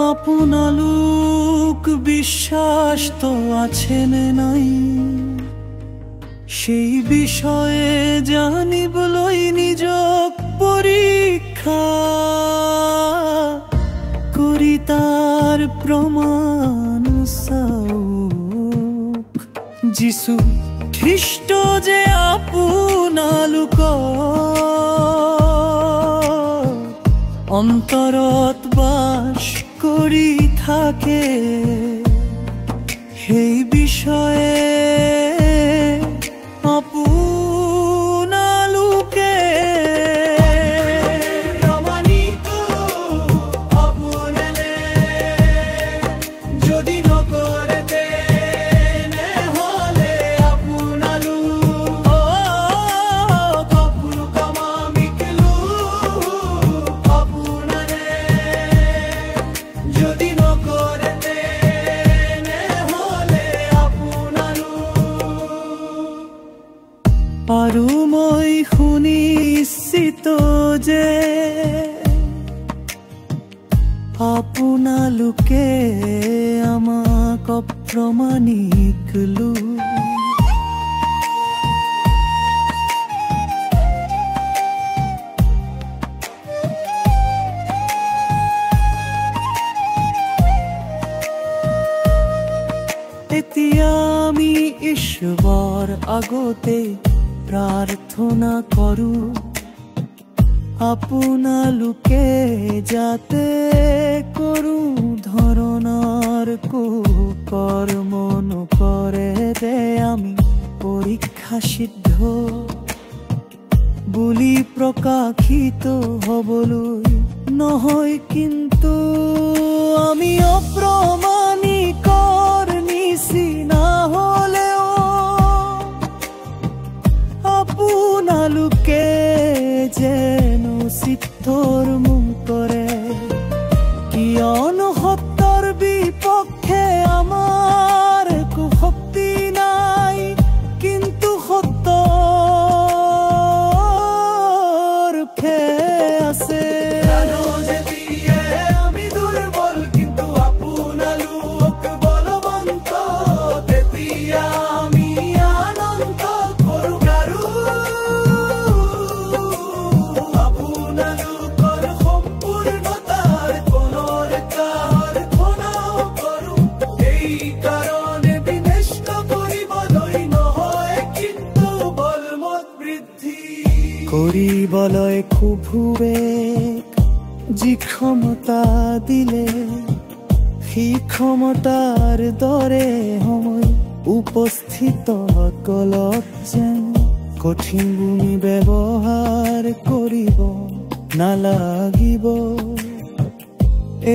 আপোনালোক বিশ্বাস তো আছেন নাই, সেই বিষয়ে জানিবলৈ নিজক পৰীক্ষা কৰি তাৰ প্ৰমাণ চাওক। যিশু খ্ৰীষ্ট যে আপোনালোক অন্তৰত বাস কৰি থাকে, সেই বিষয়ে আপোনালোকে প্ৰমাণিত আপোনালে যদি নকৰে তেনেহলে আপোনালোক কাপোৰ কামা মিকলো আপোনালে যদি নকৰে তেনেহলে আপোনালোক। আৰু মই শুনিছিত যে আপোনালোকে আমাক অপ্ৰমাণিক লোক। এতিয়া আমি ঈশ্বৰ আগতে প্ৰাৰ্থনা কৰো, আপোনালোকে যাতে কোনো ধৰণৰ কুকৰ্ম নকৰে, আমি পৰীক্ষা সিদ্ধ বুলি প্ৰকাশিত হবলৈ নহয়, কিন্তু আমি অপ্ৰমাণিকৰ নিচিনা হলেও আপোনালোকে যেন চিত্তৰ মুখ কৰে, কিয়নো সত্যৰ বিপক্ষে আমাৰ একো শক্তি নাই, কিন্তু সত্যৰ পক্ষে আছে। আমি দুৰ্বল কিন্তু আপোনালোক বলৱন্ত, তেতিয়া আমি আনন্দ কৰো আৰু আপোনালোকৰ সম্পূৰ্ণতাৰ পুনৰ প্ৰাৰ্থনা কৰো। এই কাৰণে বিনষ্ট কৰিবলৈ নহয়, কিন্তু বলমত বৃদ্ধি কৰিবলৈ খুবুৱে যি ক্ষমতা দিলে, সেই ক্ষমতাৰ দৰে সময় উপস্থিত সকলক যেন কঠিন ভূমি ব্যৱহাৰ কৰিব নালাগিব।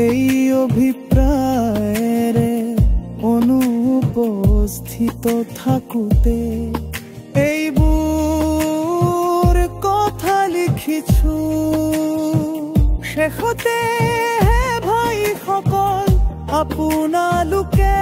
এই অভিপ্ৰায়েৰে অনুপস্থিত থাকোতে এইবোৰ কথা লিখিছো। শেষতে ভাইসকল আপোনালোকে